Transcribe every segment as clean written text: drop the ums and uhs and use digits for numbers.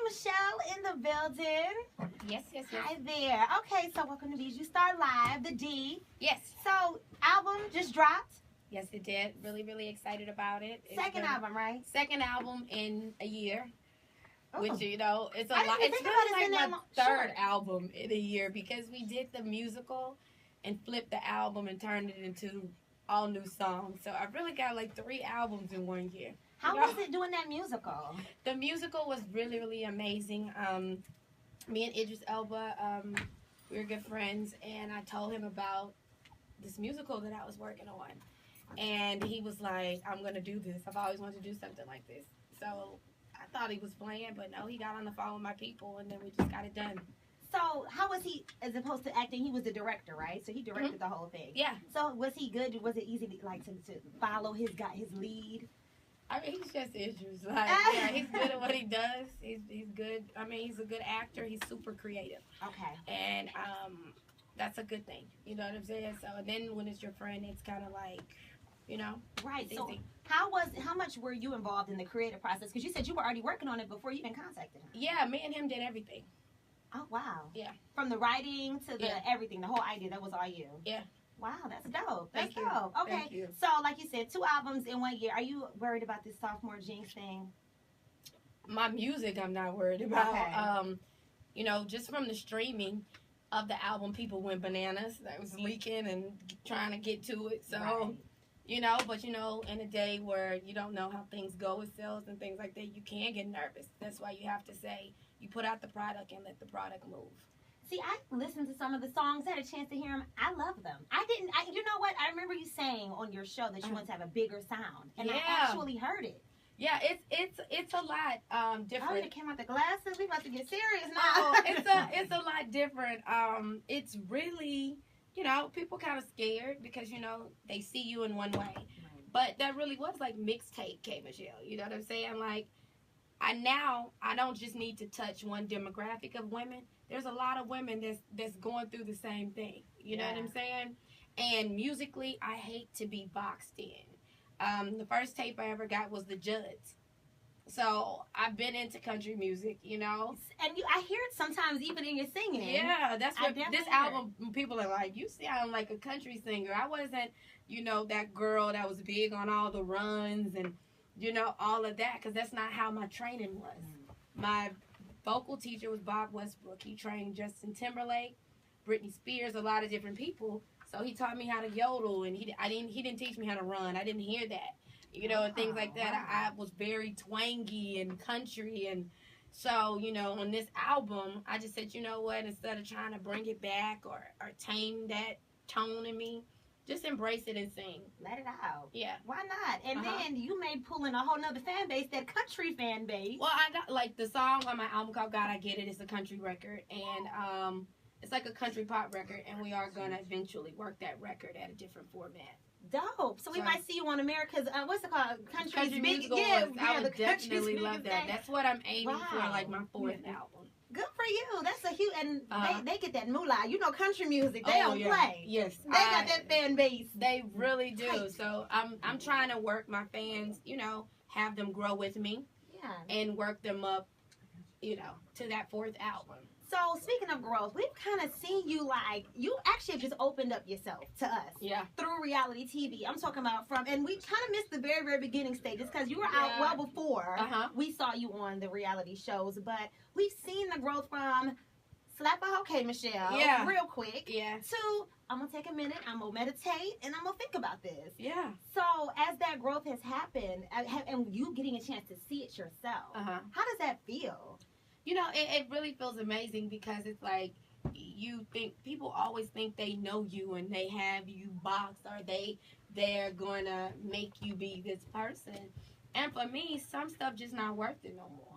K.Michelle in the building. Yes. Hi there. Okay, so welcome to Bijou Star Live, the D. Yes. So, album just dropped. Yes, it did. Really excited about it. Second album, right? Second album in a year. Ooh. Which, you know, it's a I lot. didn't It's think about really it like in my that third short. album in a year because we did the musical and flipped the album and turned it into all new songs. So I really got like 3 albums in 1 year. How was it doing that musical? The musical was really amazing. Me and Idris Elba, we were good friends, and I told him about this musical that I was working on. And he was like, I'm going to do this. I've always wanted to do something like this. So I thought he was playing, but no, he got on the phone with my people, and then we just got it done. So, how was he, as opposed to acting, he was the director, right? So, he directed the whole thing. Yeah. So, was he good? Was it easy to follow his lead? I mean, he's just Idris. Like, yeah, he's good at what he does. He's good. I mean, he's a good actor. He's super creative. Okay. And that's a good thing. You know what I'm saying? So, and then when it's your friend, it's kind of like, you know, right. easy. So, how much were you involved in the creative process? Because you said you were already working on it before you even contacted him. Yeah, me and him did everything. Oh, wow. Yeah. From the writing to the everything, the whole idea, that was all you. Yeah. Wow, that's dope. Thank you. Dope. Okay. Thank you. So, like you said, 2 albums in 1 year. Are you worried about this sophomore jinx thing? My music, I'm not worried about. Okay. You know, just from the streaming of the album, people went bananas. That was leaking and trying to get to it. So, right. You know, but you know, in a day where you don't know how things go with sales and things like that, you can get nervous. That's why you have to say, you put out the product and let the product move. See, I listened to some of the songs. I had a chance to hear them. I love them. You know what? I remember you saying on your show that you want to have a bigger sound, and I actually heard it. Yeah, it's a lot different. Oh, it came out the glasses. We about to get serious now. Oh, it's a lot different. It's really, you know, people kind of scared because you know they see you in one way, but that really was like mixtape K.Michelle. You know what I'm saying? Like, I don't just need to touch one demographic of women. There's a lot of women that's going through the same thing. You know what I'm saying? And musically, I hate to be boxed in. The first tape I ever got was The Judds. So I've been into country music, you know. And I hear it sometimes even in your singing. Yeah, that's what this album, people are like, you sound like a country singer. I wasn't, you know, that girl that was big on all the runs and, you know, all of that, because that's not how my training was. My vocal teacher was Bob Westbrook. He trained Justin Timberlake, Britney Spears, a lot of different people. So he taught me how to yodel, and he didn't teach me how to run. I didn't hear that, you know, and things like that. I was very twangy and country, and so, you know, on this album, I just said, you know what, instead of trying to bring it back or tame that tone in me, just embrace it and sing. Let it out. Yeah. Why not? And then you may pull in a whole nother fan base, that country fan base. Well, I got, like, the song on my album called God I Get It is a country record. And it's like a country pop record. And we are going to eventually work that record at a different format. Dope. So we might see you on America's, what's it called? Country Music Awards. I would definitely love that. That's what I'm aiming for, like, my 4th album. Good for you. That's a huge, and they get that moolah. You know, country music, they don't play. Yes, they got that fan base. They really do. So I'm trying to work my fans. You know, have them grow with me. Yeah. And work them up. You know, to that 4th album. So speaking of growth, we've kind of seen you you actually have just opened up yourself to us. Yeah. Through reality TV. I'm talking about and we kind of missed the very beginning stages because you were out well before we saw you on the reality shows. But we've seen the growth from Slap a Hoe K.Michelle real quick to I'm going to take a minute, I'm going to meditate, and I'm going to think about this. Yeah. So as that growth has happened and you getting a chance to see it yourself, how does that feel? You know, it really feels amazing because it's like you think people always think they know you and they have you boxed or they're going to make you be this person. And for me, some stuff just not worth it no more.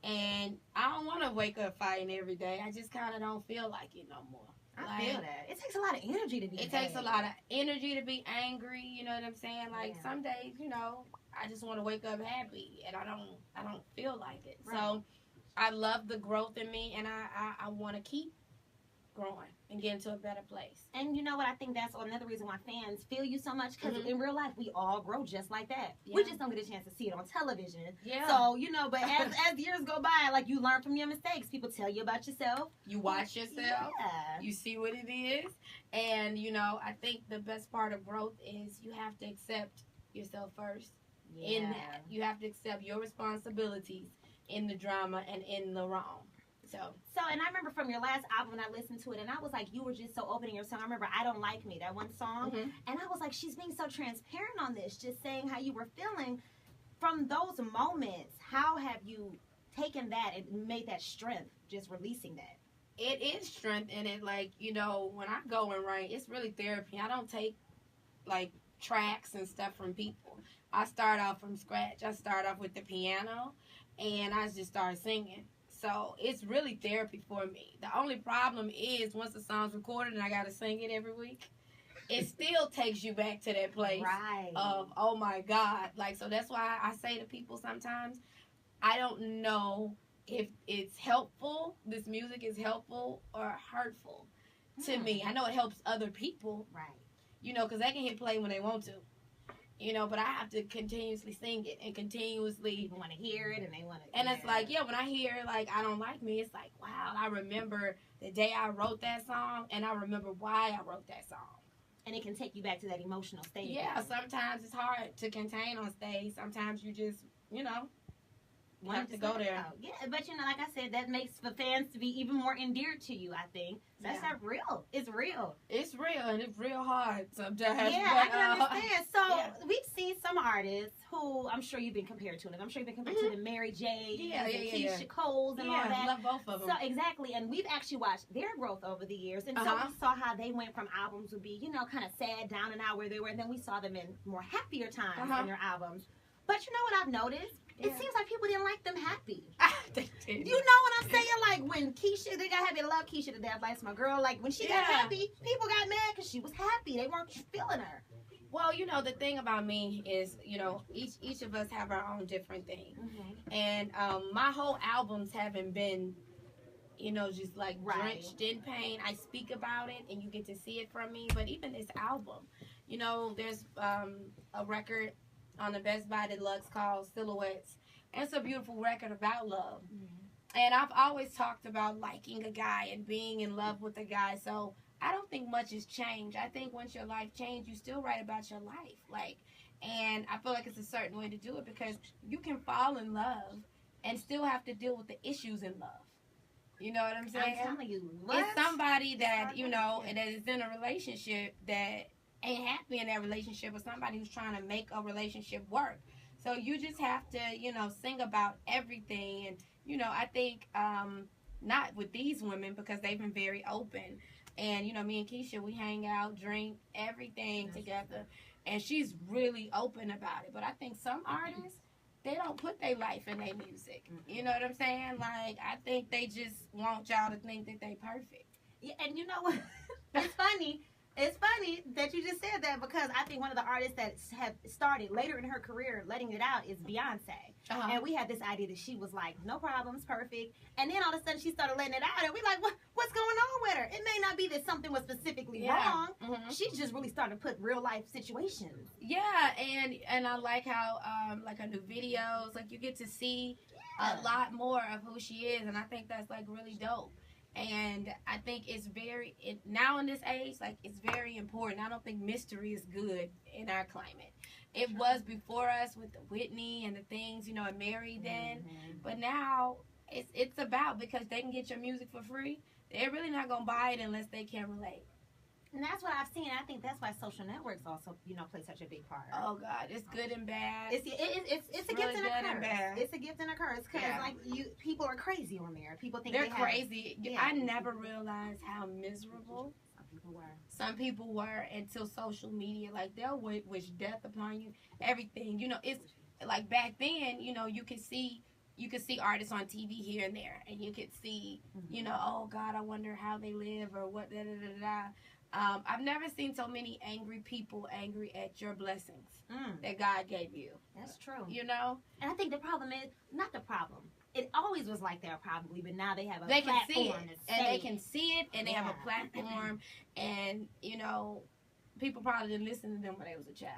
And I don't want to wake up fighting every day. I just kind of don't feel like it no more. I feel that. It takes a lot of energy to be It takes a lot of energy to be angry, you know what I'm saying? Like some days, you know, I just want to wake up happy and I don't feel like it. Right. So I love the growth in me, and I want to keep growing and getting to a better place. And you know what? I think that's another reason why fans feel you so much, because in real life, we all grow just like that. Yeah. We just don't get a chance to see it on television. Yeah. So, you know, but as years go by, like, you learn from your mistakes. People tell you about yourself. You watch yourself. Yeah. You see what it is. And, you know, I think the best part of growth is you have to accept yourself first. Yeah. In that, you have to accept your responsibilities in the drama and in the wrong. So, and I remember from your last album, I listened to it, and I was like, you were just so opening your song. I remember I Don't Like Me, that one song, and I was like, she's being so transparent on this, just saying how you were feeling. From those moments, how have you taken that and made that strength, just releasing that? It is strength in it. Like, you know, when I go and write, it's really therapy. I don't take, like, tracks and stuff from people. I start off from scratch. I start off with the piano, and I just start singing. So it's really therapy for me. The only problem is once the song's recorded and I got to sing it every week, it still takes you back to that place of, oh my God. Like, so that's why I say to people sometimes, I don't know if it's helpful, this music is helpful or hurtful to me. I know it helps other people. Right. You know, because they can hit play when they want to. You know, but I have to continuously sing it and continuously. People want to hear it and they want to. And it's like, yeah, when I hear, like, I Don't Like Me, it's like, wow, I remember the day I wrote that song and I remember why I wrote that song. And it can take you back to that emotional state. Yeah, sometimes it's hard to contain on stage. Sometimes you just, you know, have to go there. Yeah, but you know, like I said, that makes the fans to be even more endeared to you, I think. That's not real. It's real. It's real, and it's real hard sometimes. Yeah, but, I can understand. So we've seen some artists who I'm sure you've been compared to. I'm sure you've been compared to the Mary J. Keisha Coles and all that. I love both of them. So exactly, and we've actually watched their growth over the years, and so we saw how they went from albums to be, you know, kind of sad, down and out where they were, and then we saw them in more happier times in their albums. But you know what I've noticed? It seems like people didn't like them happy. You know what I'm saying? Like when Keisha, they got happy. I love Keisha to death. Like my girl. Like when she got happy, people got mad because she was happy. They weren't feeling her. Well, you know, the thing about me is, you know, each of us have our own different thing. And my whole albums haven't been, you know, just like drenched in pain. I speak about it and you get to see it from me. But even this album, you know, there's a record on the Best Buy Deluxe called Silhouettes. And it's a beautiful record about love. And I've always talked about liking a guy and being in love with a guy. So I don't think much has changed. I think once your life changed, you still write about your life. Like, and I feel like it's a certain way to do it because you can fall in love and still have to deal with the issues in love. You know what I'm saying? I'm telling you, it's somebody that, you know, that is in a relationship that ain't happy in that relationship, or somebody who's trying to make a relationship work. So you just have to, you know, sing about everything. And, you know, I think not with these women because they've been very open. And, you know, me and Keisha, we hang out, drink, everything together. And she's really open about it. But I think some artists, they don't put their life in their music. You know what I'm saying? Like, I think they just want y'all to think that they perfect. Yeah, and you know what? It's funny. It's funny that you just said that because I think one of the artists that have started later in her career letting it out is Beyonce. And we had this idea that she was like, no problems, perfect. And then all of a sudden she started letting it out and we're like, what's going on with her? It may not be that something was specifically wrong. She's just really starting to put real life situations. Yeah, and I like how like her new videos, like you get to see a lot more of who she is, and I think that's like really dope. And I think it's now in this age, like it's very important. I don't think mystery is good in our climate. It was before us with the Whitney and the things, you know, and Mary then. But now it's about, because they can get your music for free, they're really not going to buy it unless they can relate. And that's what I've seen. I think that's why social networks also, you know, play such a big part. Oh God, it's good and bad. It's a gift and a curse. It's a gift and a curse because like people are crazy on there. People think they're crazy. I never realized how miserable some people were until social media. Like they'll wish death upon you. Everything, you know. It's like back then. You know, you could see artists on TV here and there, and you could see, you know, oh God, I wonder how they live or what. I've never seen so many angry people angry at your blessings that God gave you. That's true. You know? And I think the problem is, not the problem, it always was like that probably, but now they have a they platform can see it, and they can see it, and they have a platform, and you know, people probably didn't listen to them when they was a child.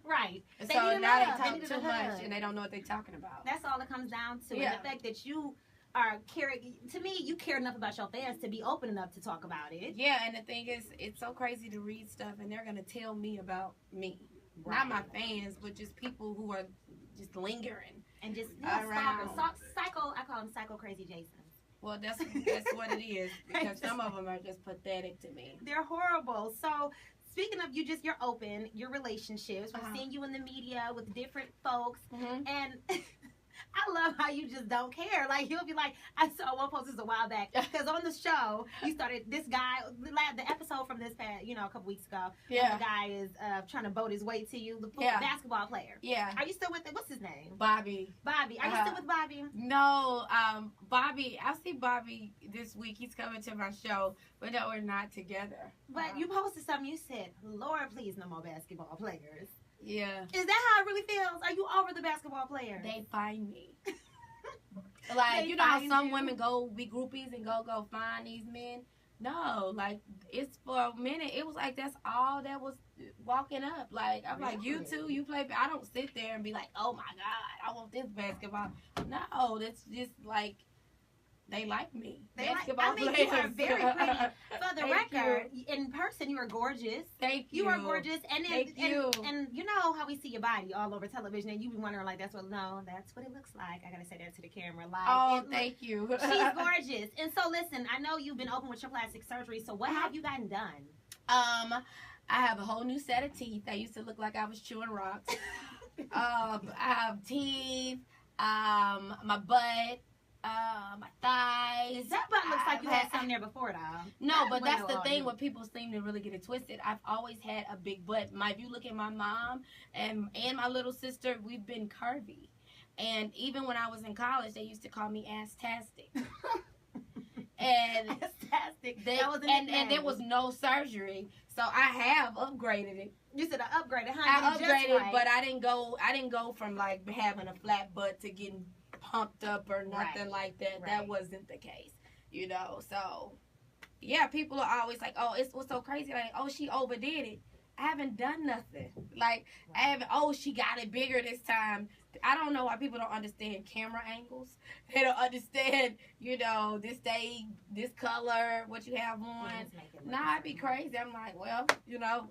Right. And so now they talk too much, and they don't know what they're talking about. That's all it comes down to. And the fact that you are caring, to me, you care enough about your fans to be open enough to talk about it. Yeah, and the thing is, it's so crazy to read stuff, and they're gonna tell me about me, not my fans, but just people who are just lingering and just around. Psycho, I call them psycho crazy Jason. Well, that's what it is, because some of them are just pathetic to me. They're horrible. So, speaking of you're open, your relationships, we've seen you in the media with different folks, and I love how you just don't care. Like, you'll be like, I saw one post this a while back, because on the show, you started, this guy, the episode from this past, a couple weeks ago, the guy is trying to boat his way to you, the basketball player. Yeah. Are you still with it? What's his name? Bobby. Are you still with Bobby? No, Bobby, I'll see Bobby this week. He's coming to my show, but no, we're not together. But you posted something, you said, Lord, please, no more basketball players. Yeah. Is that how it really feels? Are you over the basketball players? They find me. Like, you know how some women go be groupies and go find these men? No, like, it's for a minute. It was like that's all that was walking up. Like, I'm like, you too? You play? I don't sit there and be like, oh, my God, I want this basketball. No, that's just like, they like me. Basketball players. You are very pretty. For the record, in person, you are gorgeous. Thank you. You are gorgeous. And you know how we see your body all over television, and you be wondering, like, that's what it looks like. I got to say that to the camera. Like, thank you. She's gorgeous. And so, listen, I know you've been open with your plastic surgery, so what have you gotten done? I have a whole new set of teeth. I used to look like I was chewing rocks. I have teeth, my butt, my thighs. That butt looks like you had something there before, though. No, but that's the thing where people seem to really get it twisted. I've always had a big butt. If you look at my mom and my little sister, we've been curvy. And even when I was in college, they used to call me ass-tastic. And and there was no surgery, so I have upgraded it. You said I upgraded, huh? I upgraded, but I didn't go from like having a flat butt to getting pumped up or nothing like that. Right. That wasn't the case, So, yeah, people are always like, "Oh, it's what's so crazy? Like, oh, she overdid it." I haven't done nothing. Like, I haven't. Oh, she got it bigger this time. I don't know why people don't understand camera angles. They don't understand, this day, this color, what you have on. Nah, it'd be crazy. I'm like, well,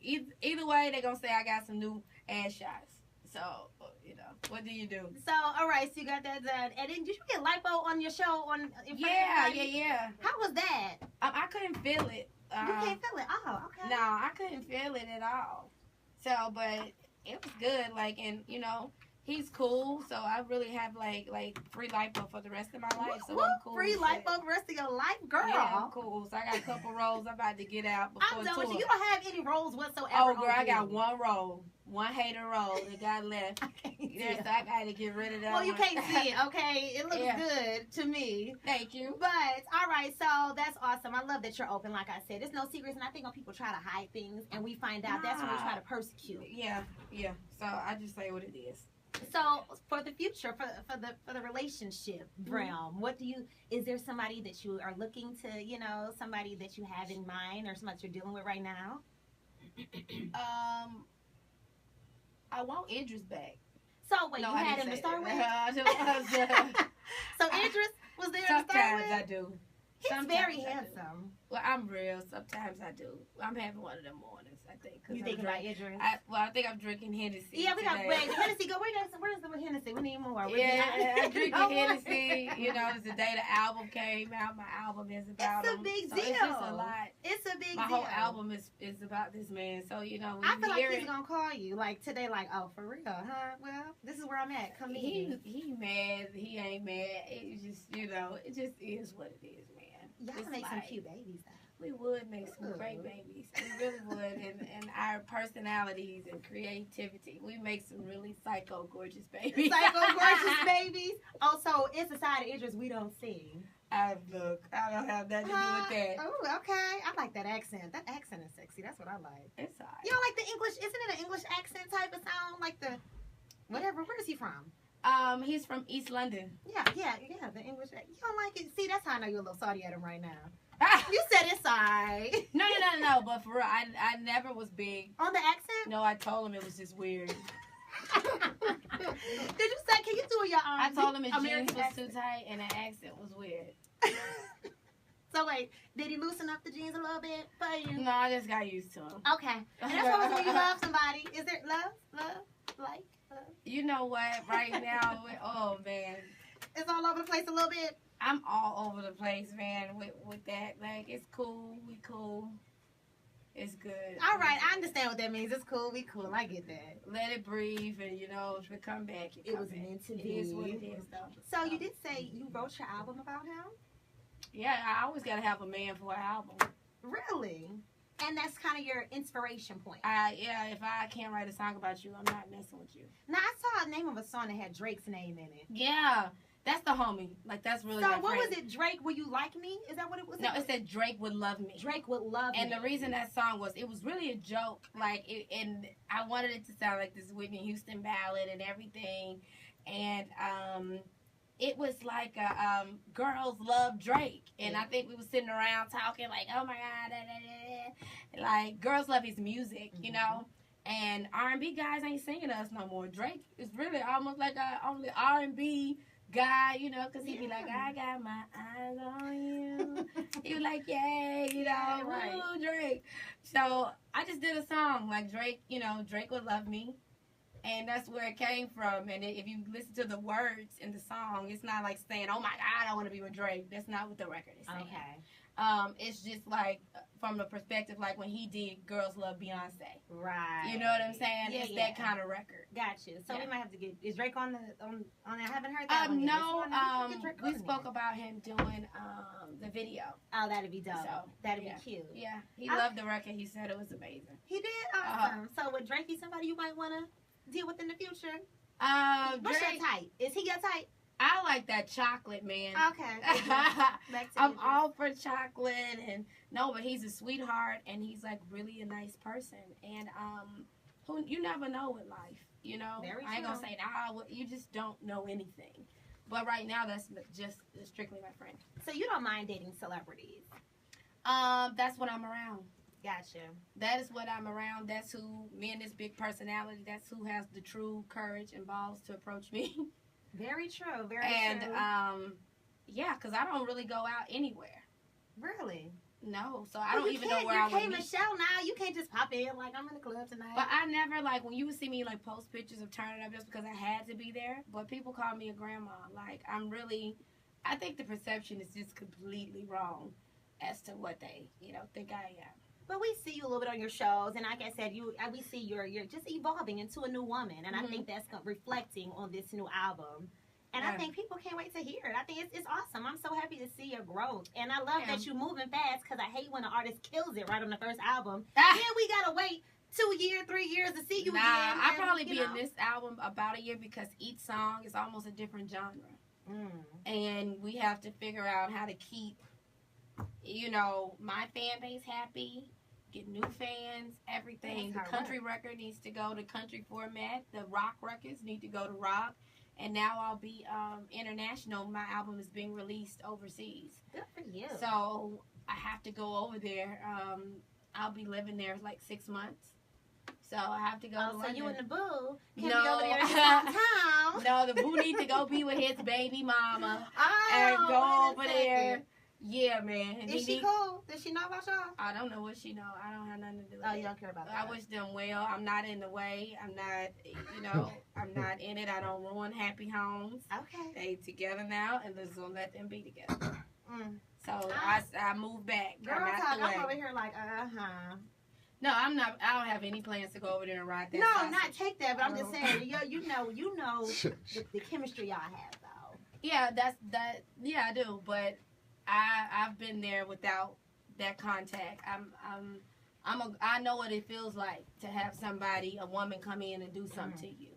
either way, they're gonna say I got some new ass shots. So, what do you do? So, all right, so you got that done. And then did you get lipo on your show? Yeah. How was that? I couldn't feel it. You can't feel it? Oh, okay. No, I couldn't feel it at all. So, but it was good. Like, and, he's cool. So, I really have, like free lipo for the rest of my life. So, I'm cool. Free lipo for the rest of your life? Girl. Yeah, I'm cool. So, I got a couple rolls I'm about to get out before I'm done with you. You don't have any rolls whatsoever. Oh, girl, I got one roll. One hater roll that got left. So I got to get rid of that. Well, you can't see it, okay? It looks good to me. Thank you. But, all right, so that's awesome. I love that you're open, like I said. There's no secrets, and I think when people try to hide things and we find out, that's when we try to persecute. Yeah. So I just say what it is. So for the future, for the relationship realm, is there somebody that you are looking to, somebody that you have in mind or somebody you're dealing with right now? I want Idris back. So wait, you had him to start with? So Idris was there to start with? Sometimes I do. He's very handsome. Well, I'm real. Sometimes I do. I'm having one of them mornings, I think. You thinking about Idris? I think I'm drinking Hennessy. Yeah, we got Hennessy. Where's the Hennessy? We need more. I'm drinking Hennessy. It's the day the album came out. My album is about him. It's a big deal. It's just a lot. It's a big deal. My whole album is about this man. So, when I feel like he's going to call you, like, today, like, oh, for real, huh? Well, this is where I'm at. Come in. He mad. He ain't mad. It's just, it just is what it is, man. Y'all make some cute babies, though. We would make some great babies. We really would. And our personalities and creativity. We make some really psycho gorgeous babies. Psycho gorgeous babies? Oh, so it's a side of Idris we don't see. Look, I don't have nothing to do with that. Oh, okay. I like that accent. That accent is sexy. That's what I like. It's all right. You don't like the English? Isn't it an English accent type of sound? Like the, whatever. Where is he from? He's from East London. Yeah, the English. You don't like it? See, that's how I know you're a little salty at him right now. You said it's alright. No. But for real, I never was big on the accent. No, I told him it was just weird. Did you say? Can you do your I told him his jeans was too tight and the accent was weird. So wait, did he loosen up the jeans a little bit for you? No, I just got used to him. Okay, and that's what when you love somebody. Is there love, like? You know what? Right now, oh man, it's all over the place a little bit. I'm all over the place, man. With that, like, it's cool. We cool. It's good. All right, I understand what that means. It's cool. We cool. I get that. Let it breathe, and if it come back, it was meant to be. It is what it is, though. So you did say you wrote your album about him? Yeah, I always gotta have a man for an album. Really? And that's kind of your inspiration point. Yeah, if I can't write a song about you, I'm not messing with you. Now, I saw a name of a song that had Drake's name in it. Yeah, that's the homie. Like, that's really my friend. So, what was it? Drake, Will You Like Me? Is that what it was? No, it said Drake Would Love Me. Drake Would Love Me. And the reason that song was, it was really a joke. Like, and I wanted it to sound like this Whitney Houston ballad and everything. And, it was like girls love Drake, and I think we were sitting around talking like, oh my God, like girls love his music, you know. And R&B guys ain't singing us no more. Drake is really almost like a only R&B guy, you know, because he'd be like, I got my eyes on you. He was like, yay, you know, right. Woo, Drake. So I just did a song like Drake, Drake Would Love Me. And that's where it came from. And if you listen to the words in the song, it's not like saying, oh my God, I want to be with Drake. That's not what the record is saying. Okay. It's just like from the perspective like when he did Girls Love Beyonce. Right. You know what I'm saying? Yeah, it's that kind of record. Gotcha. So we might have to get, is Drake on I haven't heard that one yet. No, we spoke about him doing the video. Oh, that'd be dope. So, that'd be cute. Yeah. He loved the record. He said it was amazing. He did? Awesome. So would Drake be somebody you might want to deal with in the future? What's your type? Is he your type? I like that chocolate, man. Okay. I'm all for chocolate, and but he's a sweetheart, and he's like really a nice person, and who you never know in life, you know. Very I ain't gonna say you just don't know anything, but right now that's just strictly my friend. So you don't mind dating celebrities? That's what I'm around. Gotcha. That is what I'm around. That's who, me and this big personality, that's who has the true courage and balls to approach me. Very true. Very true. And, yeah, because I don't really go out anywhere. Really? No. So I don't even know where I would meet. K.Michelle now. You can't just pop in like, I'm in the club tonight. But I never, like, when you would see me, like, post pictures of turning up just because I had to be there. But people call me a grandma. Like, I think the perception is just completely wrong as to what they, think I am. But we see you a little bit on your shows, and like I said, we see you're just evolving into a new woman, and I think that's reflecting on this new album. And I think people can't wait to hear it. I think it's awesome. I'm so happy to see your growth, and I love that you're moving fast because I hate when an artist kills it right on the first album. Then we gotta wait 2 years, 3 years to see you again. I'll probably be in this album about a year because each song is almost a different genre, and we have to figure out how to keep, my fan base happy. Get new fans, everything. The country record needs to go to country format. The rock records need to go to rock. And now I'll be international. My album is being released overseas. Good for you. So I have to go over there. I'll be living there like 6 months. So I have to go to London. So you and the boo can't be over there at the same time. No, the boo needs to go be with his baby mama. And go over there. Yeah, man. Is she cool? Does she know about y'all? I don't know what she know. I don't have nothing to do with it. Oh, you don't care about that. I wish them well. I'm not in the way. I'm not, I'm not in it. I don't ruin happy homes. Okay. They together now, and let's gonna let them be together. So I moved back. Girl talk, I'm over here like, No, I'm not. I don't have any plans to go over there and ride that. No, sausage. not take that, but I'm just saying, you know the chemistry y'all have, though. Yeah, Yeah, I do, but I've been there without that contact. I know what it feels like to have a woman come in and do something to you.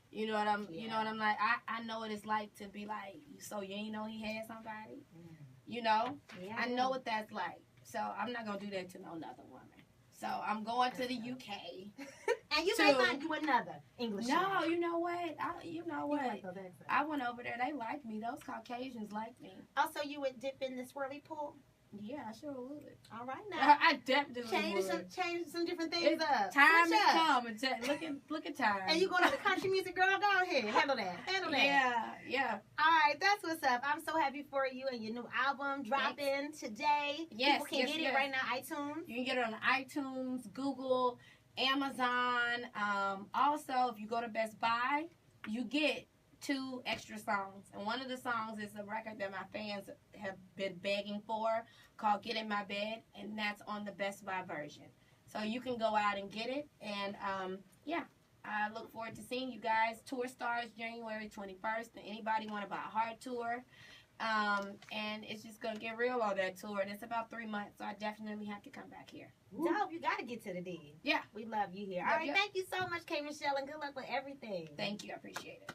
You know what I'm like? I know what it's like to be like, so you ain't know he had somebody? Yeah, I know what that's like. So I'm not going to do that to no other woman. So I'm going to the UK. And you may find you another English show. No, you know what? I went over there. They liked me. Those Caucasians liked me. Also, you would dip in the swirly pool? Yeah, I sure would. All right now. I definitely would. Change some different things up. Time has come. Look at time. And you going to the country music girl? Go ahead. Handle that. Yeah. All right, that's what's up. I'm so happy for you and your new album dropping today. Yes, people can get it right now. iTunes. You can get it on iTunes, Google, Amazon. Also, if you go to Best Buy, you get 2 extra songs, and one of the songs is a record that my fans have been begging for called Get In My Bed, and that's on the Best Buy version. So you can go out and get it, and I look forward to seeing you guys. Tour starts January 21st, and anybody want to buy a hard tour, and it's just going to get real on that tour, and it's about 3 months, so I definitely have to come back here. Dope, you got to get to the D. Yeah. We love you here. All right, thank you so much, K.Michelle, and good luck with everything. Thank you, I appreciate it.